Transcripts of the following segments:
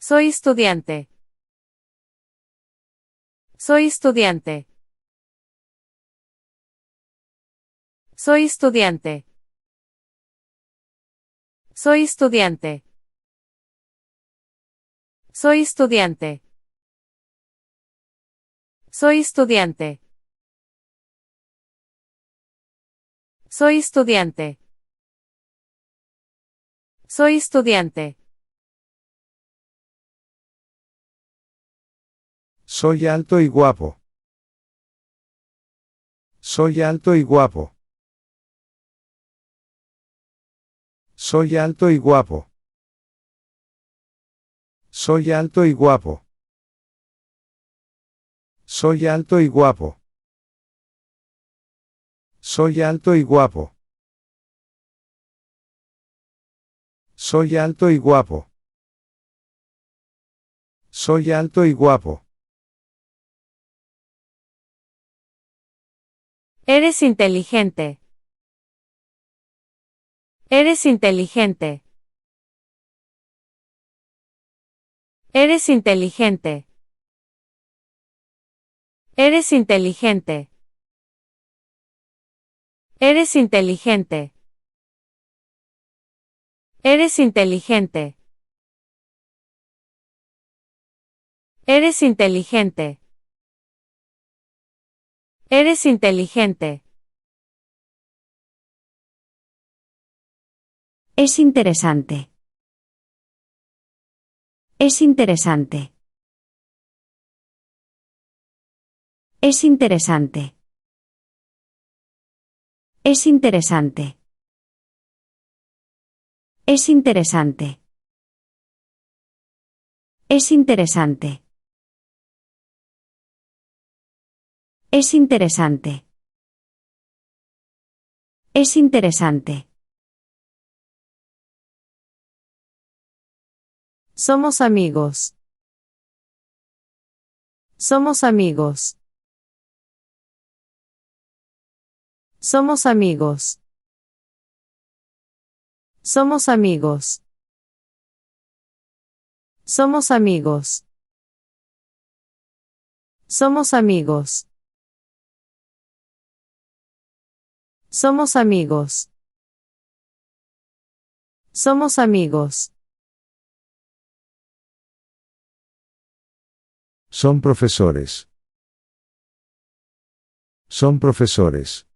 Soy estudiante. Soy estudiante. Soy estudiante. Soy estudiante. Soy estudiante. Soy estudiante. Soy estudiante. Soy estudiante. Soy alto y guapo. Soy alto y guapo. Soy alto y guapo. Soy alto y guapo. Soy alto y guapo. Soy alto y guapo. Soy alto y guapo. Soy alto y guapo. Eres inteligente. Eres inteligente. Eres inteligente. Eres inteligente. Eres inteligente. Eres inteligente. Eres inteligente. Eres inteligente. Es interesante. Es interesante. Es interesante. Es interesante. Es interesante. Es interesante. Es interesante. Es interesante. Somos amigos. Somos amigos. Somos amigos. Somos amigos. Somos amigos. Somos amigos. Somos amigos. Somos amigos. Son profesores. Son profesores.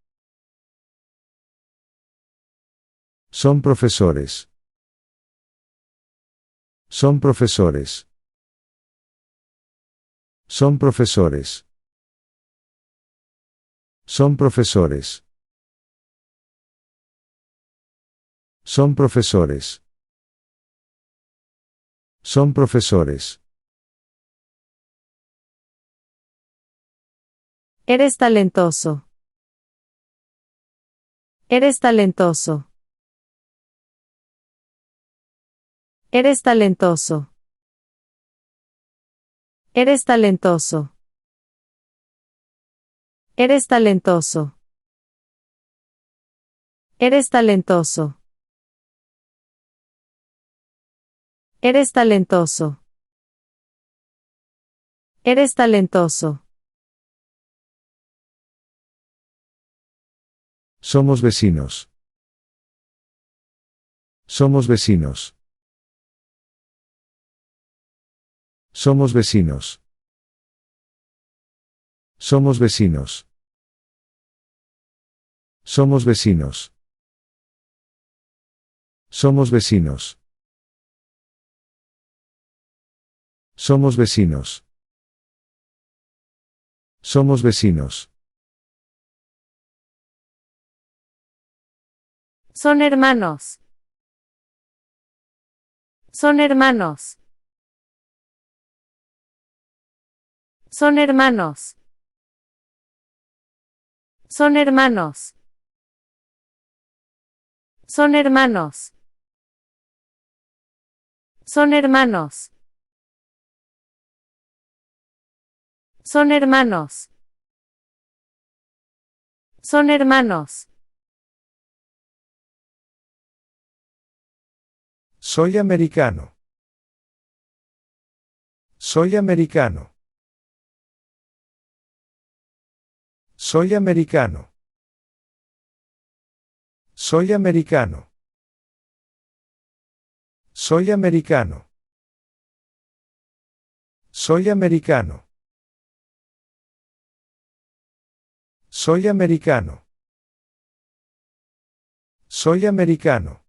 Son profesores. Son profesores. Son profesores. Son profesores. Son profesores. Son profesores. Eres talentoso. Eres talentoso. Eres talentoso. Eres talentoso. Eres talentoso. Eres talentoso. Eres talentoso. Eres talentoso. Somos vecinos. Somos vecinos. Somos vecinos. Somos vecinos. Somos vecinos. Somos vecinos. Somos vecinos. Somos vecinos. Son hermanos. Son hermanos. Son hermanos. Son hermanos. Son hermanos. Son hermanos. Son hermanos. Son hermanos. Soy americano. Soy americano. Soy americano. Soy americano. Soy americano. Soy americano. Soy americano. Soy americano.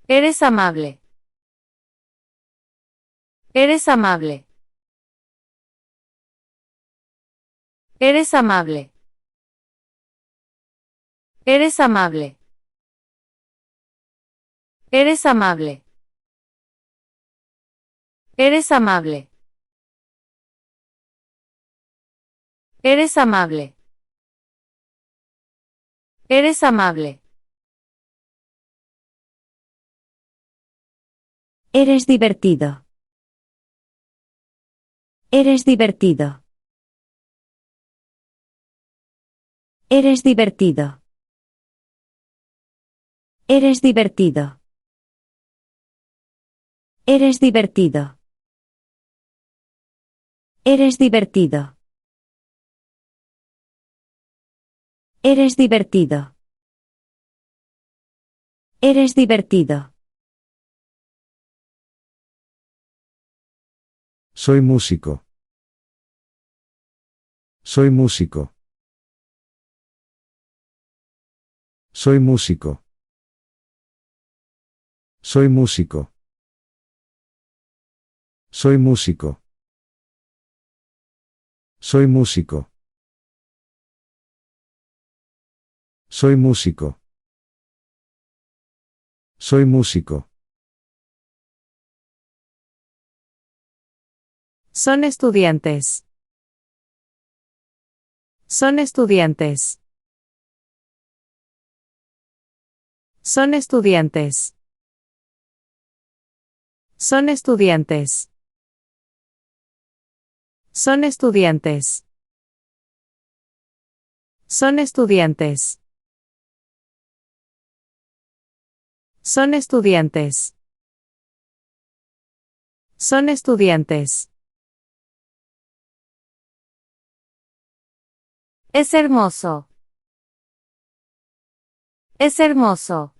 Eres amable. Eres amable. Eres amable. Eres amable. Eres amable. Eres amable. Eres amable. Eres amable. Eres divertido. Eres divertido. Eres divertido. Eres divertido. Eres divertido. Eres divertido. Eres divertido. Eres divertido. Soy músico. Soy músico. Soy músico. Soy músico. Soy músico. Soy músico. Soy músico. Soy músico. Son estudiantes. Son estudiantes. Son estudiantes. Son estudiantes. Son estudiantes. Son estudiantes. Son estudiantes. Son estudiantes. Es hermoso. Es hermoso.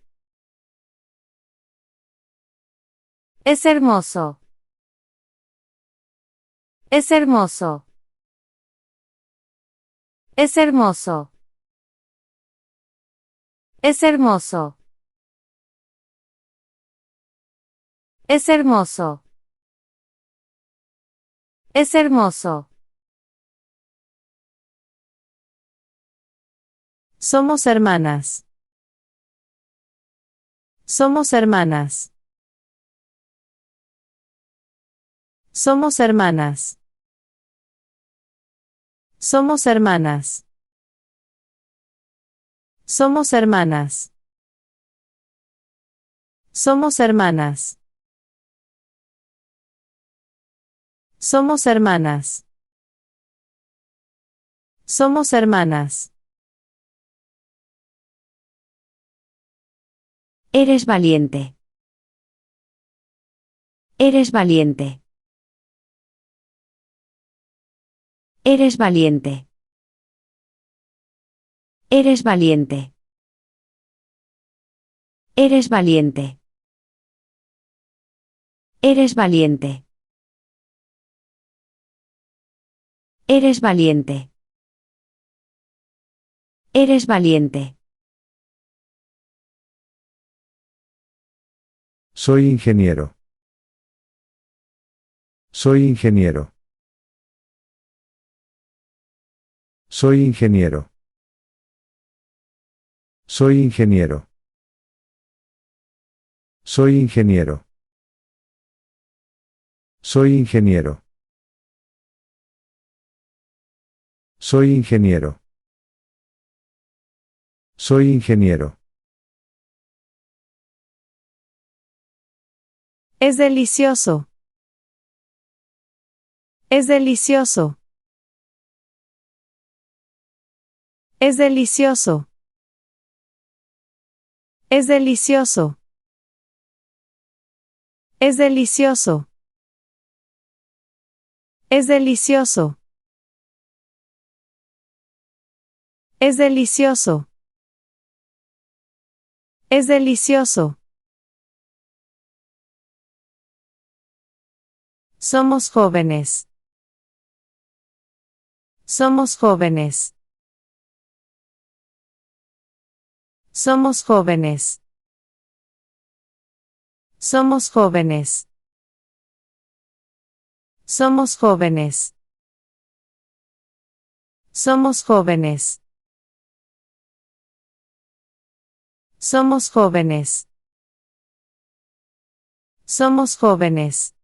Es hermoso. Es hermoso. Es hermoso. Es hermoso. Es hermoso. Es hermoso. Somos hermanas. Somos hermanas. Somos hermanas. Somos hermanas. Somos hermanas. Somos hermanas. Somos hermanas. Somos hermanas. Eres valiente. Eres valiente. Eres valiente. Eres valiente. Eres valiente. Eres valiente. Eres valiente. Eres valiente. Soy ingeniero. Soy ingeniero. Soy ingeniero. Soy ingeniero. Soy ingeniero. Soy ingeniero. Soy ingeniero. Soy ingeniero. Es delicioso. Es delicioso. Es delicioso. Es delicioso. Es delicioso. Es delicioso. Es delicioso. Es delicioso. Somos jóvenes. Somos jóvenes. Somos jóvenes. Somos jóvenes. Somos jóvenes. Somos jóvenes. Somos jóvenes. Somos jóvenes.